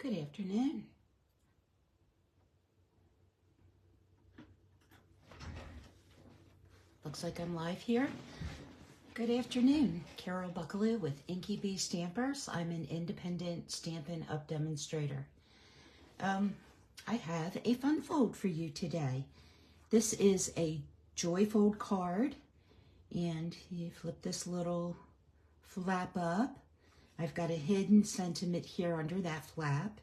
Good afternoon. Looks like I'm live here. Good afternoon. Carol Buckalew with Inky Bee Stampers. I'm an independent Stampin' Up demonstrator. I have a fun fold for you today. This is a joy fold card, and you flip this little flap up. I've got a hidden sentiment here under that flap,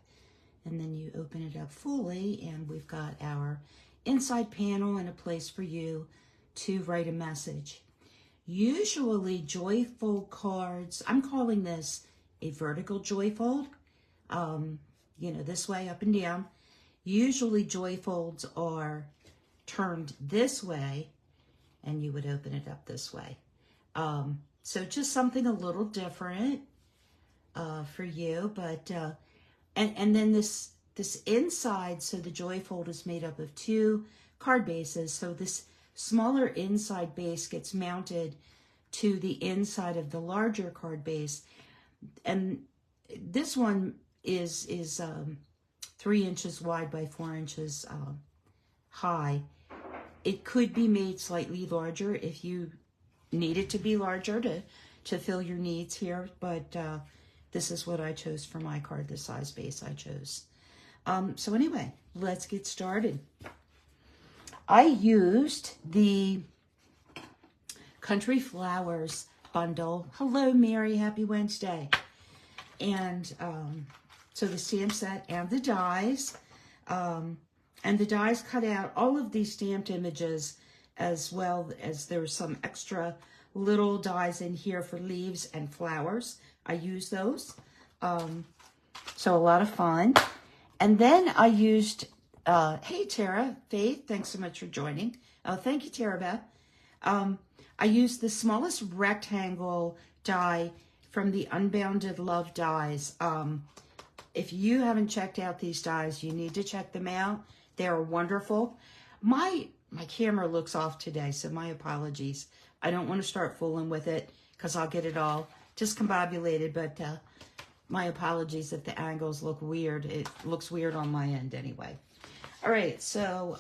and then you open it up fully, and we've got our inside panel and a place for you to write a message. Usually joy fold cards, I'm calling this a vertical joy fold, this way up and down. Usually joy folds are turned this way, and you would open it up this way. So just something a little different for you, but and then this inside, so the joy fold is made up of two card bases. So this smaller inside base gets mounted to the inside of the larger card base, and this one is 3 inches wide by 4 inches high. It could be made slightly larger if you need it to be larger to fill your needs here, but this is what I chose for my card, the size base I chose. So anyway, let's get started. I used the Country Flowers bundle. Hello, Mary. Happy Wednesday. And so the stamp set and the dies. And the dies cut out all of these stamped images, as well as there's some extra little dies in here for leaves and flowers. I use those. So a lot of fun. And then I used, hey, Tara, Faith, thanks so much for joining. Oh, thank you, Tara Beth. I used the smallest rectangle die from the Unbounded Love dies. If you haven't checked out these dies, you need to check them out. They are wonderful. My camera looks off today, so my apologies. I don't want to start fooling with it because I'll get it all discombobulated, but my apologies if the angles look weird. It looks weird on my end anyway. All right, so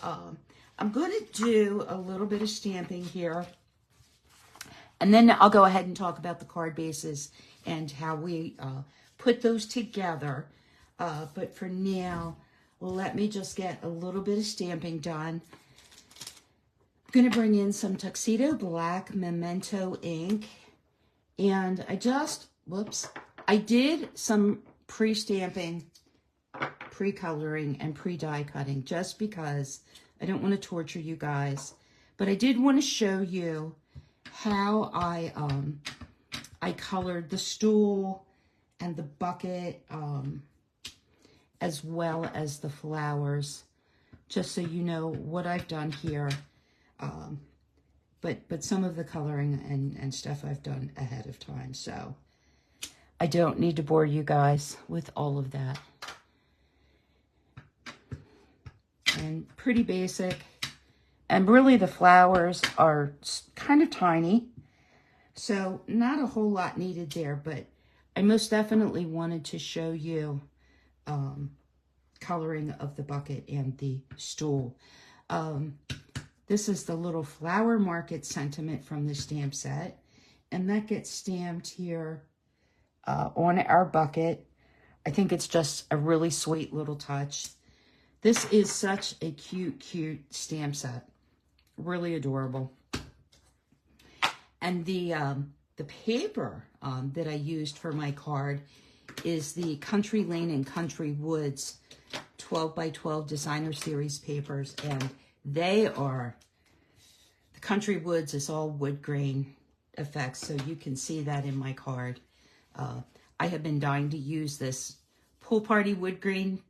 I'm going to do a little bit of stamping here, and then I'll go ahead and talk about the card bases and how we put those together. But for now, let me just get a little bit of stamping done. I'm going to bring in some Tuxedo Black Memento ink, and I did some pre-stamping, pre-coloring, and pre-die cutting just because I don't want to torture you guys. But I did want to show you how I colored the stool and the bucket, as well as the flowers, just so you know what I've done here. But some of the coloring and stuff I've done ahead of time, so I don't need to bore you guys with all of that. And pretty basic. And really the flowers are kind of tiny, so not a whole lot needed there, but I most definitely wanted to show you coloring of the bucket and the stool. This is the little flower market sentiment from the stamp set, and that gets stamped here on our bucket. I think it's just a really sweet little touch. This is such a cute stamp set. Really adorable. And the paper that I used for my card is the Country Lane and Country Woods 12 by 12 designer series papers, and they are, the Country Woods is all wood grain effects, so you can see that in my card. I have been dying to use this Pool Party wood grain.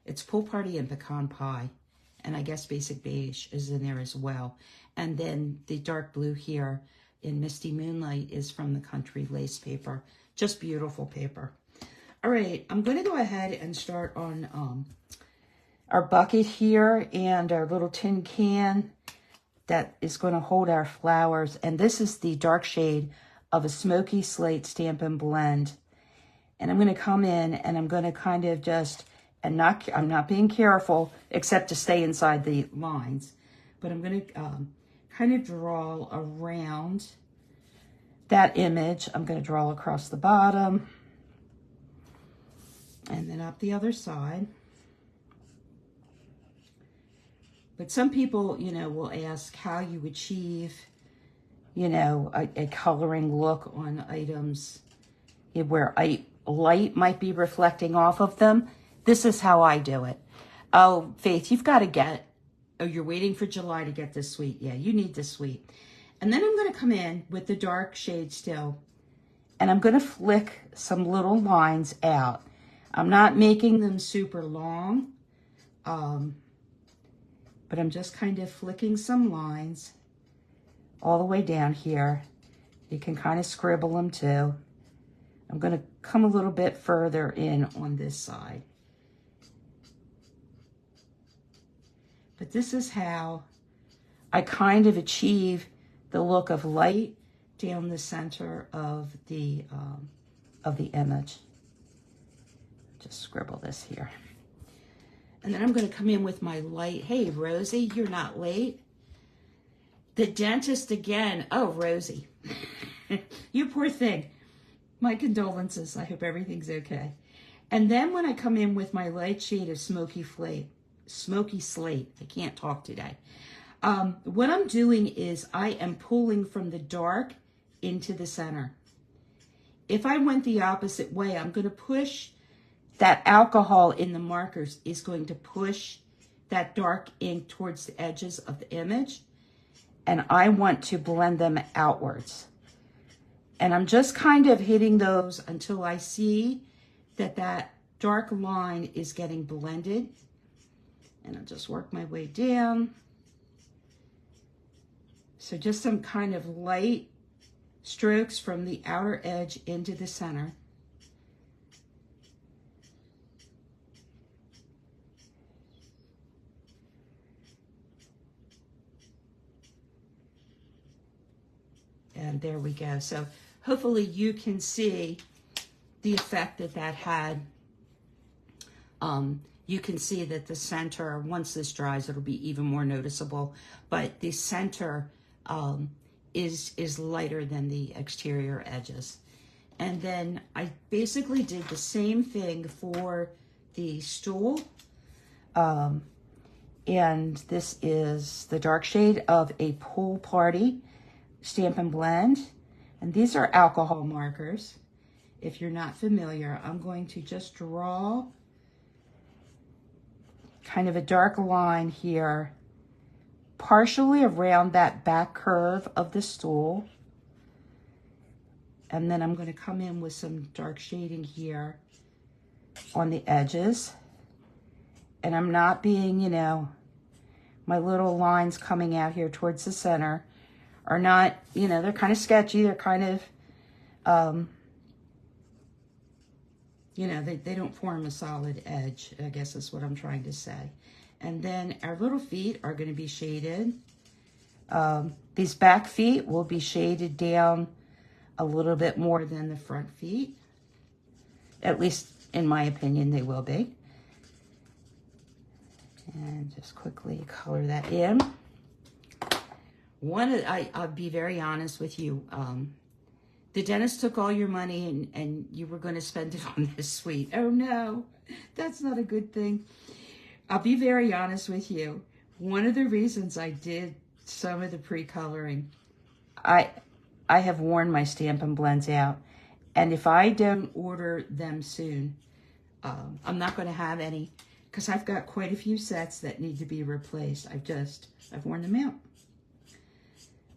It's Pool Party and Pecan Pie, and I guess Basic Beige is in there as well. And then the dark blue here in Misty Moonlight is from the Country Lace paper. Just beautiful paper. All right, I'm going to go ahead and start on our bucket here and our little tin can that is going to hold our flowers. And this is the dark shade of a Smoky Slate Stampin' Blend. And I'm going to come in and I'm going to kind of just, I'm not being careful except to stay inside the lines, but I'm going to kind of draw around that image. I'm going to draw across the bottom and then up the other side. But some people, you know, will ask how you achieve, you know, a coloring look on items where light might be reflecting off of them. This is how I do it. Oh, Faith, you've got to get, oh, you're waiting for July to get this sweet. Yeah, you need this sweet. And then I'm going to come in with the dark shade still, and I'm going to flick some little lines out. I'm not making them super long, but I'm just kind of flicking some lines all the way down here. You can kind of scribble them too. I'm going to come a little bit further in on this side. But this is how I kind of achieve the look of light down the center of the image. Just scribble this here. And then I'm going to come in with my light. Hey, Rosie, you're not late. The dentist again. Oh, Rosie. You poor thing. My condolences. I hope everything's okay. And then when I come in with my light shade of smoky slate, I can't talk today. What I'm doing is I am pulling from the dark into the center. If I went the opposite way, I'm going to push that alcohol in the markers is going to push that dark ink towards the edges of the image. And I want to blend them outwards. And I'm just kind of hitting those until I see that that dark line is getting blended. And I'll just work my way down. So just some kind of light strokes from the outer edge into the center. And there we go. So hopefully you can see the effect that that had. You can see that the center, once this dries, it'll be even more noticeable. But the center is lighter than the exterior edges. And then I basically did the same thing for the stool. And this is the dark shade of a Pool Party Stampin' Blend. And these are alcohol markers. If you're not familiar, I'm going to just draw kind of a dark line here, partially around that back curve of the stool. And then I'm going to come in with some dark shading here on the edges. And I'm not being, you know, my little lines coming out here towards the center are not, you know, they're kind of sketchy. They're kind of, you know, they don't form a solid edge, I guess is what I'm trying to say. And then our little feet are going to be shaded. These back feet will be shaded down a little bit more than the front feet. At least, in my opinion, they will be. And just quickly color that in. I'll be very honest with you. The dentist took all your money and you were going to spend it on this sweet. Oh no, that's not a good thing. I'll be very honest with you. One of the reasons I did some of the pre-coloring, I have worn my Stampin' Blends out. And if I don't order them soon, I'm not going to have any, because I've got quite a few sets that need to be replaced. I've worn them out.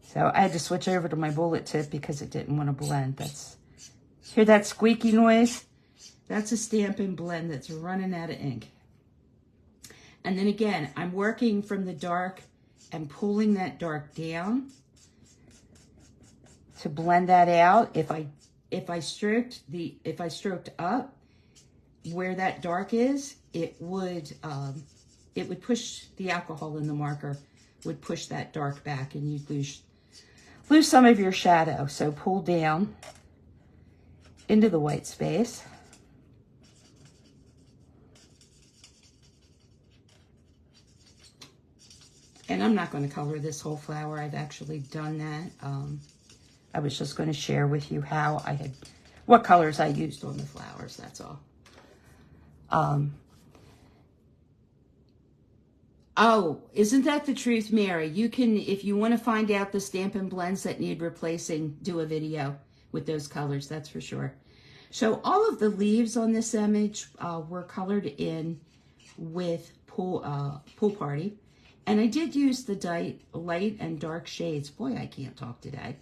So I had to switch over to my bullet tip because it didn't want to blend. Hear that squeaky noise? That's a Stampin' Blend that's running out of ink. And then again, I'm working from the dark and pulling that dark down to blend that out. If I stroked up where that dark is, it would push the alcohol in the marker, would push that dark back, and you'd lose some of your shadow. So pull down into the white space. And I'm not going to color this whole flower. I've actually done that. I was just going to share with you what colors I used on the flowers, that's all. Oh, isn't that the truth, Mary? You can, if you want to find out the Stampin' blends that need replacing, do a video with those colors, that's for sure. So all of the leaves on this image were colored in with Pool Party. And I did use the light and dark shades. Boy, I can't talk today.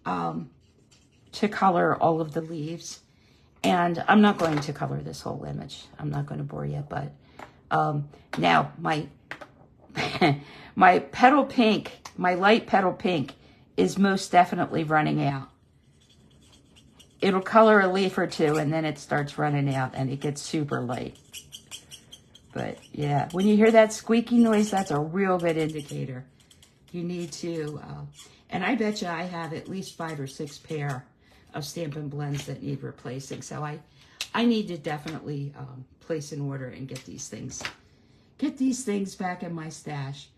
To color all of the leaves. And I'm not going to color this whole image. I'm not going to bore you, but now my my petal pink, my light petal pink is most definitely running out. It'll color a leaf or two and then it starts running out and it gets super light. But yeah, when you hear that squeaky noise, that's a real good indicator. You need to, and I bet you I have at least 5 or 6 pair of Stampin' blends that need replacing. So I need to definitely place an order and get these things back in my stash.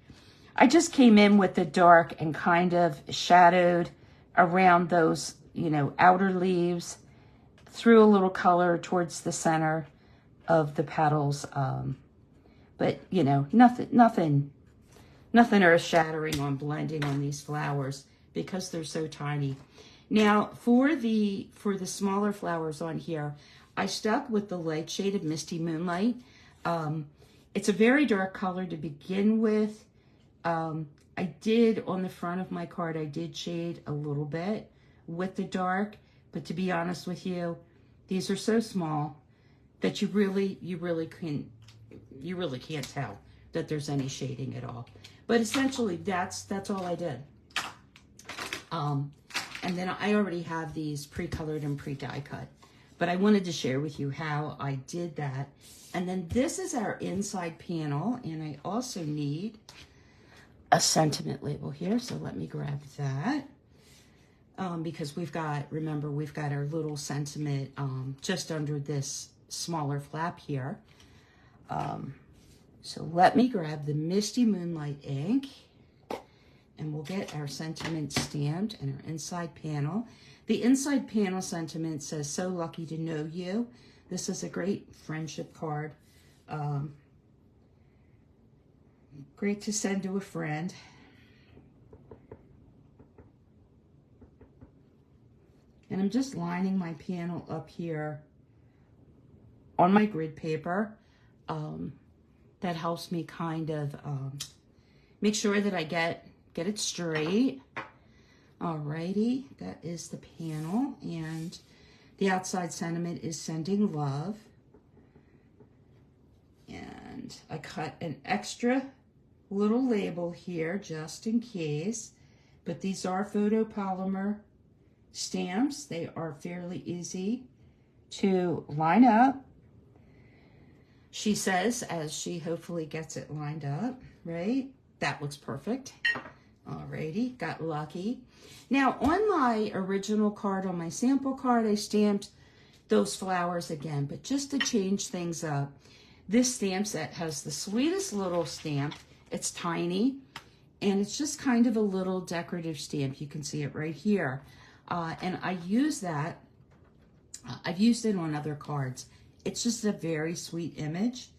I just came in with the dark and kind of shadowed around those, you know, outer leaves, threw a little color towards the center of the petals. But, you know, nothing earth-shattering on blending on these flowers because they're so tiny. Now, for the smaller flowers on here, I stuck with the light shade of Misty Moonlight. It's a very dark color to begin with. I did, on the front of my card, I did shade a little bit with the dark, but to be honest with you, these are so small that you really can't tell that there's any shading at all. But essentially, that's all I did. And then I already have these pre-colored and pre-die cut. But I wanted to share with you how I did that. And then this is our inside panel. And I also need a sentiment label here. So let me grab that. Because remember, we've got our little sentiment just under this smaller flap here. So let me grab the Misty Moonlight ink and we'll get our sentiment stamped and our inside panel. The inside panel sentiment says, "So lucky to know you." This is a great friendship card. Great to send to a friend. And I'm just lining my panel up here on my grid paper. That helps me kind of make sure that I get it straight. Alrighty, that is the panel, and the outside sentiment is sending love. And I cut an extra little label here just in case, but these are photopolymer stamps. They are fairly easy to line up. She says, as she hopefully gets it lined up, right? That looks perfect. Alrighty, got lucky. Now, on my original card, on my sample card, I stamped those flowers again, but just to change things up, this stamp set has the sweetest little stamp. It's tiny, and it's just kind of a little decorative stamp. You can see it right here. And I use that. I've used it on other cards. It's just a very sweet image.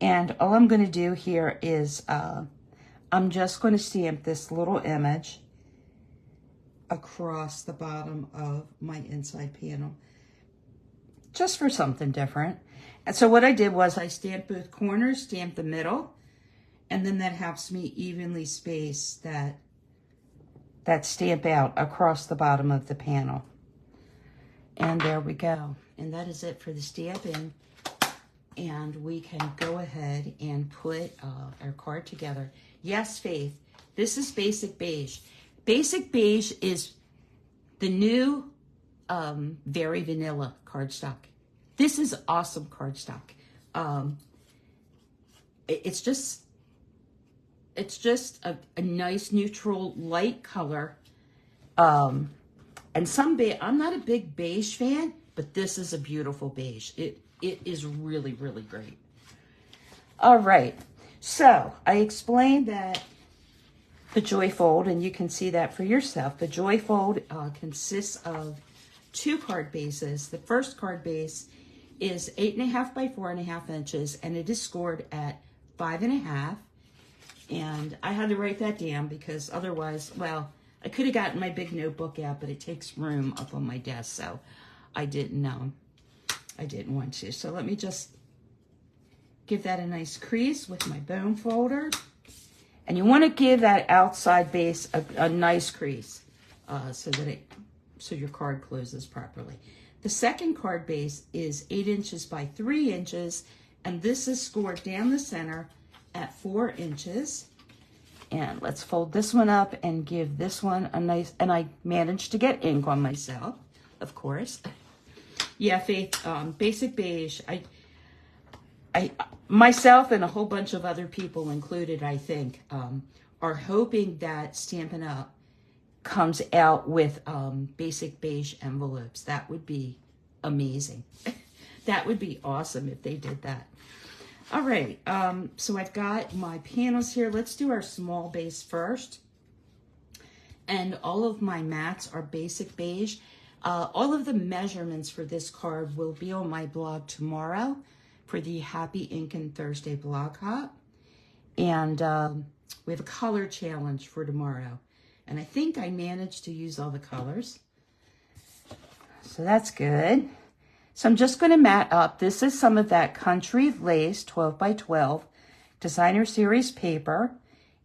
And all I'm going to do here is I'm just going to stamp this little image across the bottom of my inside panel, just for something different. And so what I did was I stamped both corners, stamped the middle, and then that helps me evenly space that stamp out across the bottom of the panel. And there we go. And that is it for the stamping. And we can go ahead and put our card together. Yes, Faith, this is Basic Beige. Basic Beige is the new Very Vanilla cardstock. This is awesome cardstock. It's just a nice neutral light color. And I'm not a big beige fan, but this is a beautiful beige. It is really, really great. All right. So I explained that the Joy Fold, and you can see that for yourself. The Joy Fold consists of 2 card bases. The first card base is 8.5 by 4.5 inches, and it is scored at 5.5. And I had to write that down because otherwise, well, I could have gotten my big notebook out, but it takes room up on my desk, so I didn't want to. So let me just give that a nice crease with my bone folder. And you want to give that outside base a nice crease so your card closes properly. The second card base is 8 inches by 3 inches, and this is scored down the center at 4 inches. And let's fold this one up and give this one a nice, and I managed to get ink on myself, of course. Yeah, Faith, Basic Beige, I myself and a whole bunch of other people included, I think, are hoping that Stampin' Up! Comes out with Basic Beige envelopes. That would be amazing. That would be awesome if they did that. All right, so I've got my panels here. Let's do our small base first. And all of my mats are Basic Beige. All of the measurements for this card will be on my blog tomorrow for the Happy Inkin' Thursday blog hop. And we have a color challenge for tomorrow. And I think I managed to use all the colors. So that's good. So I'm just going to mat up. This is some of that Country Lace 12 by 12 Designer Series paper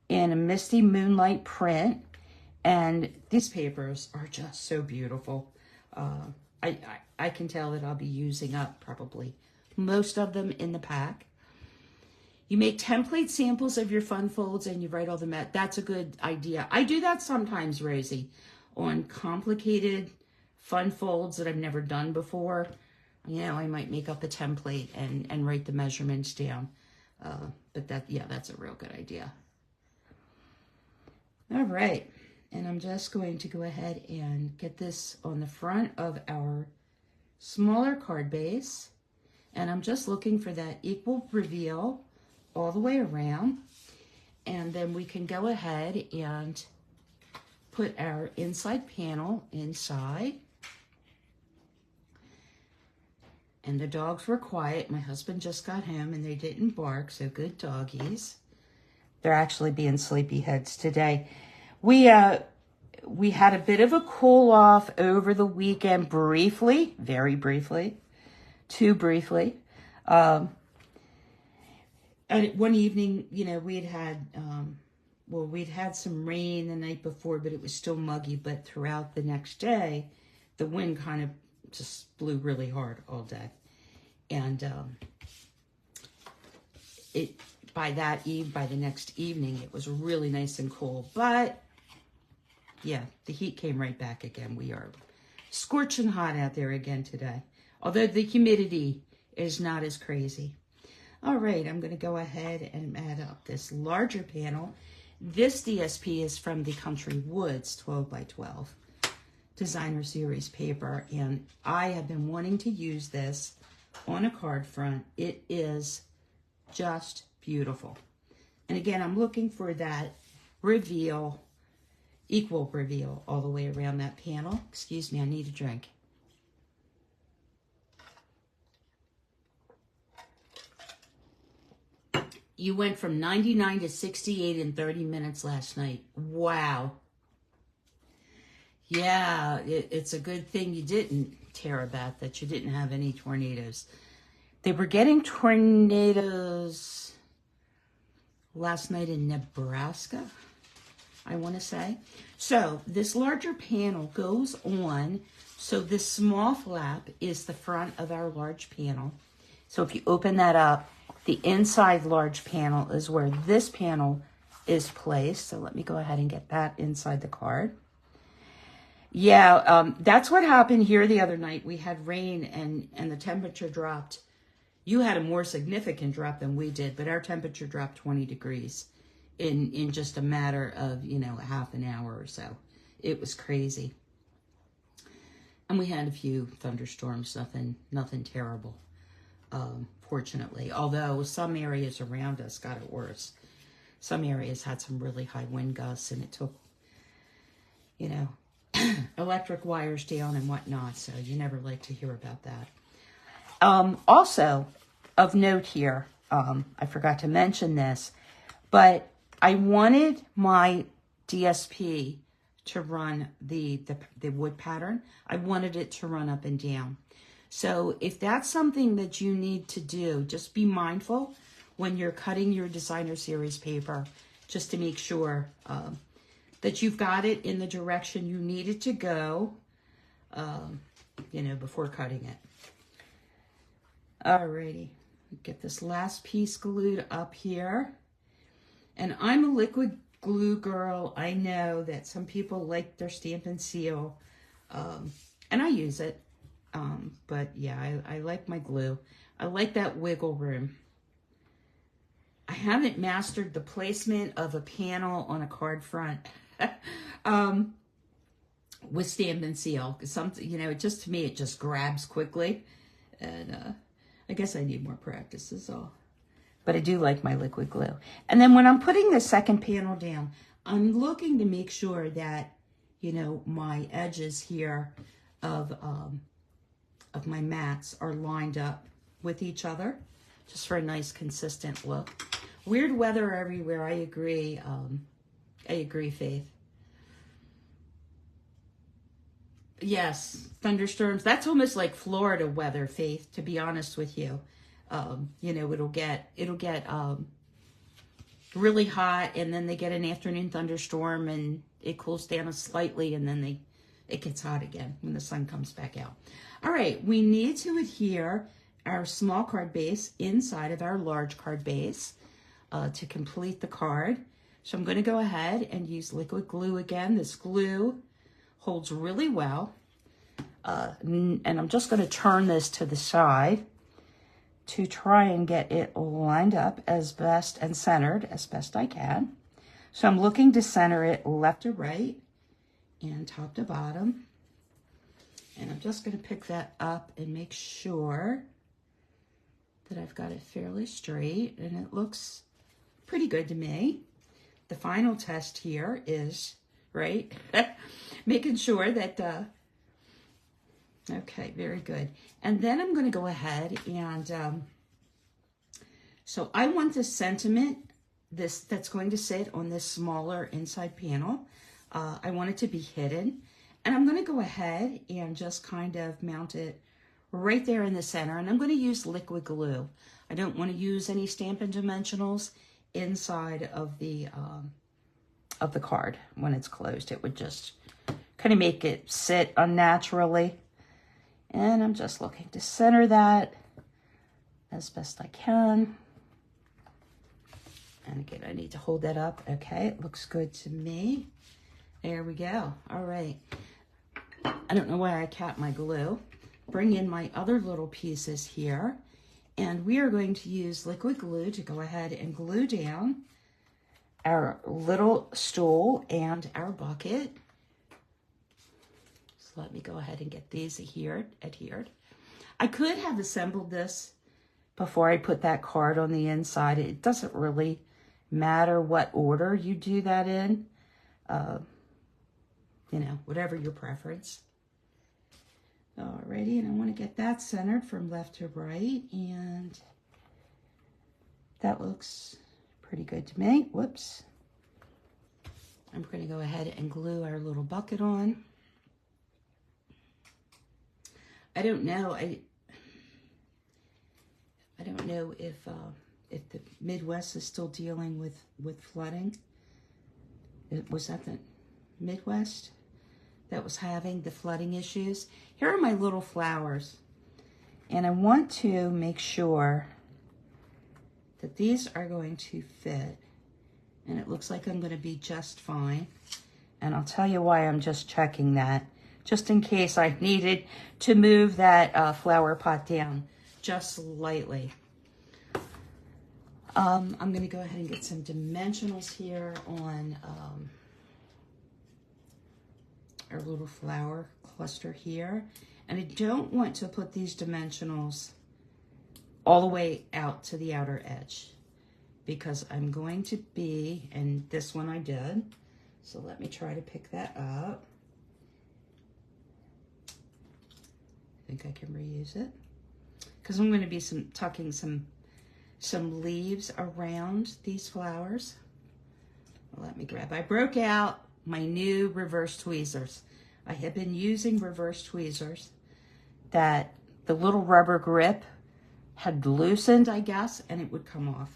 in a Misty Moonlight print. And these papers are just so beautiful. I can tell that I'll be using up probably most of them in the pack. You make template samples of your fun folds and you write all the mat. That's a good idea. I do that sometimes, Rosie, on complicated fun folds that I've never done before. You know, I might make up a template and write the measurements down. But that's a real good idea. All right. And I'm just going to go ahead and get this on the front of our smaller card base. And I'm just looking for that equal reveal all the way around. And then we can go ahead and put our inside panel inside. And the dogs were quiet. My husband just got home and they didn't bark, so good doggies. They're actually being sleepy heads today. We had a bit of a cool off over the weekend briefly, very briefly, too briefly. And one evening, you know, we'd had some rain the night before, but it was still muggy. But throughout the next day, the wind kind of just blew really hard all day. And by the next evening, it was really nice and cool. But yeah, the heat came right back again. We are scorching hot out there again today. Although the humidity is not as crazy. All right, I'm going to go ahead and add up this larger panel. This DSP is from the Country Woods 12 by 12 Designer Series paper. And I have been wanting to use this on a card front. It is just beautiful. And again, I'm looking for that reveal, equal reveal all the way around that panel. Excuse me, I need a drink. You went from 99 to 68 in 30 minutes last night. Wow. Yeah, it's a good thing you didn't, Tarabat, that you didn't have any tornadoes. They were getting tornadoes last night in Nebraska, I want to say. So this larger panel goes on. So this small flap is the front of our large panel. So if you open that up, the inside large panel is where this panel is placed. So let me go ahead and get that inside the card. Yeah, that's what happened here the other night. We had rain and the temperature dropped. You had a more significant drop than we did, but our temperature dropped 20 degrees in just a matter of, you know, a half an hour or so. It was crazy. And we had a few thunderstorms, nothing terrible. Fortunately, although some areas around us got it worse. some areas had some really high wind gusts, and it took, you know, electric wires down and whatnot, so you never like to hear about that. Also, of note here, I forgot to mention this, but I wanted my DSP to run the wood pattern. I wanted it to run up and down. So if that's something that you need to do, just be mindful when you're cutting your designer series paper, just to make sure that you've got it in the direction you need it to go, you know, before cutting it. Alrighty, get this last piece glued up here. And I'm a liquid glue girl. I know that some people like their Stampin' Seal, and I use it. But yeah, I like my glue. I like that wiggle room. I haven't mastered the placement of a panel on a card front with Stampin' Seal. Something, you know, just to me, it just grabs quickly. And I guess I need more practice is all. But I do like my liquid glue. And then when I'm putting the second panel down, I'm looking to make sure that, you know, my edges here of my mats are lined up with each other, just for a nice consistent look. Weird weather everywhere. I agree. Faith. Yes, thunderstorms. That's almost like Florida weather, Faith, to be honest with you. You know, it'll get really hot, and then they get an afternoon thunderstorm, and it cools down slightly, and then it gets hot again when the sun comes back out. All right, we need to adhere our small card base inside of our large card base to complete the card. So I'm going to go ahead and use liquid glue again. This glue holds really well. And I'm just going to turn this to the side to try and get it lined up as best and centered as best I can. So I'm looking to center it left to right and top to bottom. And I'm just going to pick that up and make sure that I've got it fairly straight, and it looks pretty good to me. The final test here is, right, making sure that, okay, very good. And then I'm going to go ahead and, so I want the sentiment that's going to sit on this smaller inside panel. I want it to be hidden. And I'm going to go ahead and just kind of mount it right there in the center. And I'm going to use liquid glue. I don't want to use any Stampin' Dimensionals inside of the card when it's closed. It would just kind of make it sit unnaturally. And I'm just looking to center that as best I can. And again, I need to hold that up. Okay, it looks good to me. There we go. All right. I don't know why I capped my glue. Bring in my other little pieces here. And we are going to use liquid glue to go ahead and glue down our little stool and our bucket. So let me go ahead and get these adhered. I could have assembled this before I put that card on the inside. It doesn't really matter what order you do that in. You know, whatever your preference. Alrighty, and I want to get that centered from left to right, and that looks pretty good to me. Whoops. I'm going to go ahead and glue our little bucket on. I don't know. I don't know if the Midwest is still dealing with flooding. Was that the Midwest that was having the flooding issues? Here are my little flowers, and I want to make sure that these are going to fit, and it looks like I'm going to be just fine. And I'll tell you why I'm just checking that, just in case I needed to move that flower pot down just slightly. I'm going to go ahead and get some dimensionals here on our little flower cluster here. And I don't want to put these dimensionals all the way out to the outer edge. because I'm going to be, and this one I did, so let me try to pick that up. I think I can reuse it because I'm going to be tucking some leaves around these flowers. Let me grab. I broke out my new reverse tweezers. I have been using reverse tweezers that the little rubber grip had loosened, I guess, and it would come off.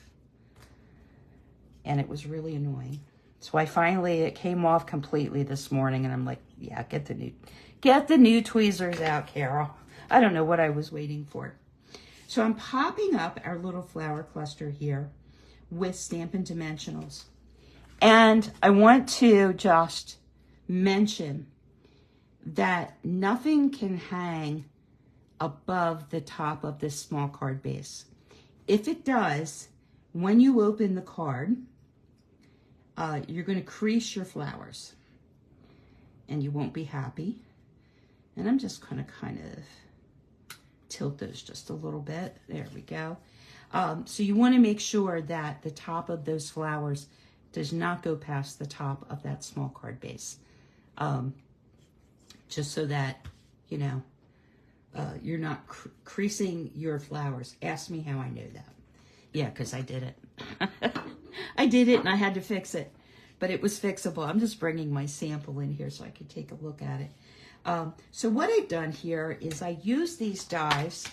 And it was really annoying. So it came off completely this morning, and I'm like, yeah, get the new tweezers out, Carol. I don't know what I was waiting for. So I'm popping up our little flower cluster here with Stampin' Dimensionals. And I want to just mention that nothing can hang above the top of this small card base. If it does, when you open the card, you're going to crease your flowers and you won't be happy. And I'm just going to kind of tilt those just a little bit. There we go. So you want to make sure that the top of those flowers does not go past the top of that small card base. Just so that, you know, you're not creasing your flowers. Ask me how I know that. Yeah, because I did it. I did it and I had to fix it, but it was fixable. I'm just bringing my sample in here so I could take a look at it. So what I've done here is I use these dies,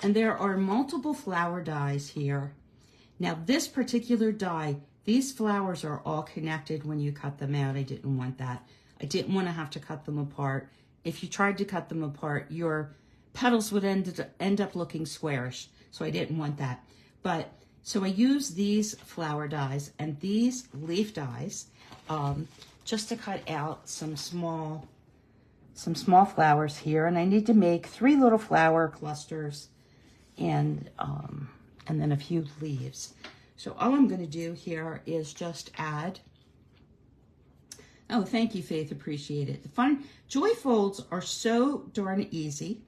and there are multiple flower dies here. Now this particular die, these flowers are all connected when you cut them out. I didn't want that. I didn't want to have to cut them apart. If you tried to cut them apart, your petals would end up looking squarish. So I didn't want that. But so I use these flower dies and these leaf dies just to cut out some small flowers here. And I need to make 3 little flower clusters and then a few leaves. So all I'm going to do here is just add. Oh, thank you, Faith. Appreciate it. The joy folds are so darn easy.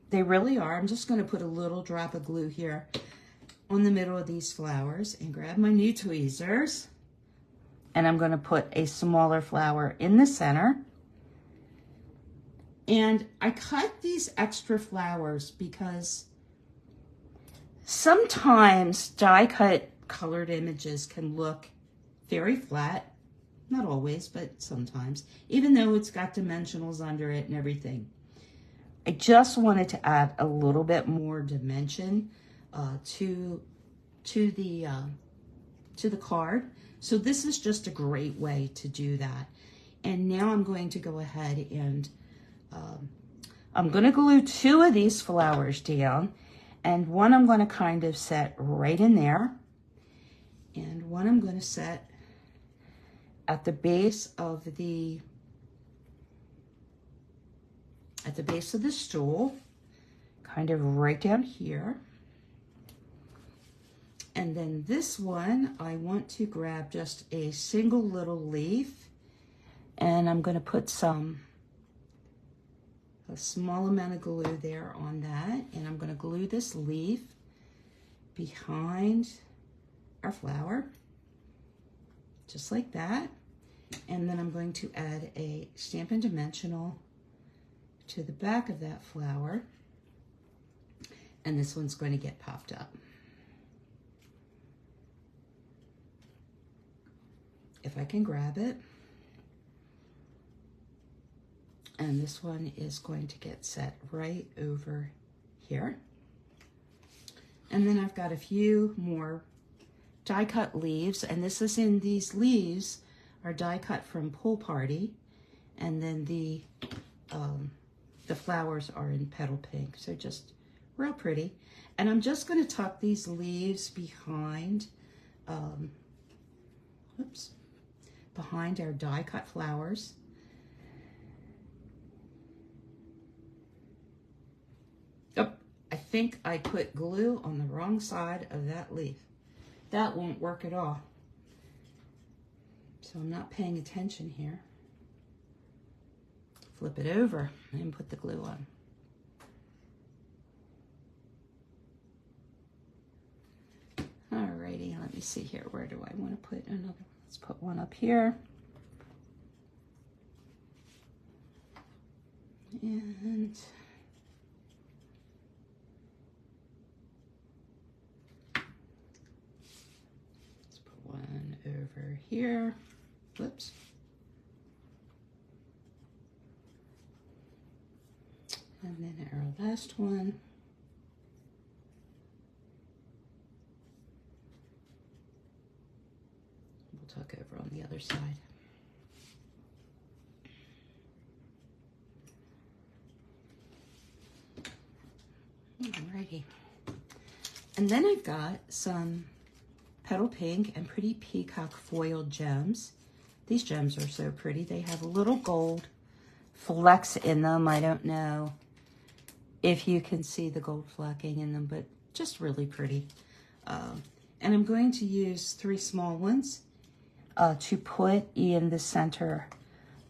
They really are. I'm just going to put a little drop of glue here on the middle of these flowers and grab my new tweezers. And I'm going to put a smaller flower in the center. And I cut these extra flowers because sometimes die cut colored images can look very flat. Not always, but sometimes, even though it's got dimensionals under it and everything. I just wanted to add a little bit more dimension to the card. So this is just a great way to do that. And now I'm going to go ahead and I'm going to glue 2 of these flowers down, and one I'm going to kind of set right in there, and one I'm going to set at the base of the stool, kind of right down here. And then this one, I want to grab just a single little leaf, and I'm going to put a small amount of glue there on that, and I'm going to glue this leaf behind our flower, just like that. And then I'm going to add a Stampin' Dimensional to the back of that flower, and this one's going to get popped up. If I can grab it. And this one is going to get set right over here. And then I've got a few more die cut leaves, and these leaves are die cut from Pool Party, and then the flowers are in Petal Pink, so just real pretty. And I'm just going to tuck these leaves behind, behind our die cut flowers. Oh, I think I put glue on the wrong side of that leaf. That won't work at all. So I'm not paying attention here. Flip it over and put the glue on. Alrighty, let me see here. Where do I want to put another? Let's put one up here. And let's put one over here. Whoops. And then our last one. We'll tuck over on the other side. Alrighty. And then I've got some petal pink and pretty peacock foiled gems. These gems are so pretty. They have a little gold flecks in them. I don't know if you can see the gold flecking in them, but just really pretty. And I'm going to use 3 small ones to put in the center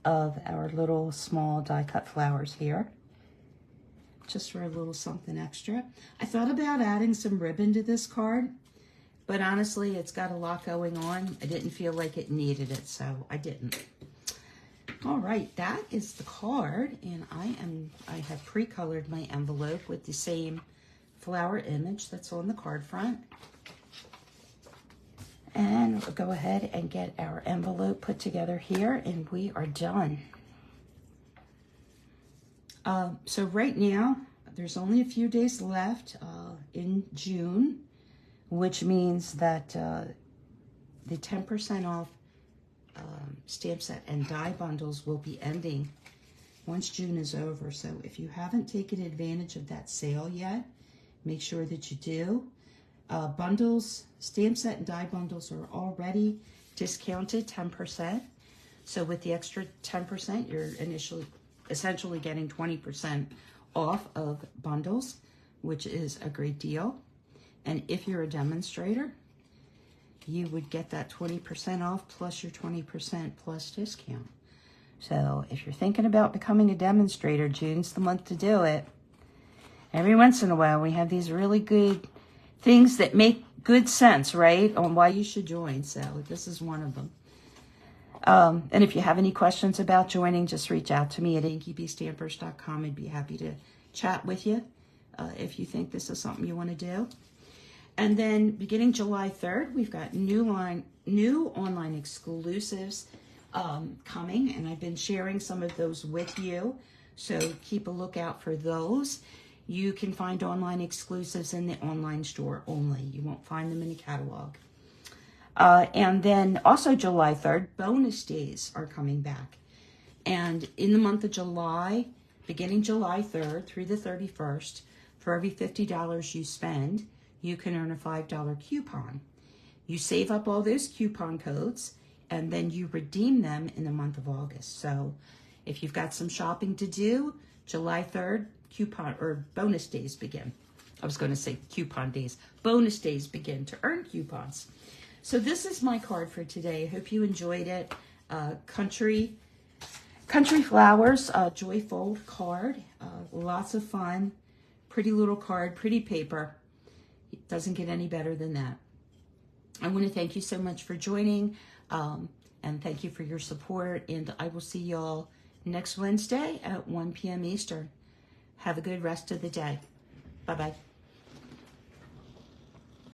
of our little small die cut flowers here, just for a little something extra. I thought about adding some ribbon to this card, but honestly, it's got a lot going on. I didn't feel like it needed it, so I didn't. All right, that is the card, and I have pre-colored my envelope with the same flower image that's on the card front. And we'll go ahead and get our envelope put together here, and we are done. So right now, there's only a few days left in June, which means that the 10% off stamp set and die bundles will be ending once June is over. So if you haven't taken advantage of that sale yet, make sure that you do. Bundles, stamp set and die bundles are already discounted 10%. So with the extra 10%, you're essentially getting 20% off of bundles, which is a great deal. And if you're a demonstrator, you would get that 20% off plus your 20% plus discount. So if you're thinking about becoming a demonstrator, June's the month to do it. Every once in a while, we have these really good things that make good sense, right, on why you should join. So this is one of them. And if you have any questions about joining, just reach out to me at inkybstampers.com. I'd be happy to chat with you if you think this is something you want to do. And then beginning July 3rd, we've got new online exclusives coming, and I've been sharing some of those with you. So keep a lookout for those. You can find online exclusives in the online store only. You won't find them in the catalog. And then also July 3rd, bonus days are coming back. And in the month of July, beginning July 3rd through the 31st, for every $50 you spend, you can earn a $5 coupon. You save up all those coupon codes, and then you redeem them in the month of August. So if you've got some shopping to do, July 3rd, coupon or bonus days begin. I was going to say coupon days. Bonus days begin to earn coupons. So this is my card for today. I hope you enjoyed it. Country Flowers, Joyful card. Lots of fun. Pretty little card, pretty paper. It doesn't get any better than that. I want to thank you so much for joining, and thank you for your support. And I will see y'all next Wednesday at 1 p.m. Eastern. Have a good rest of the day. Bye-bye.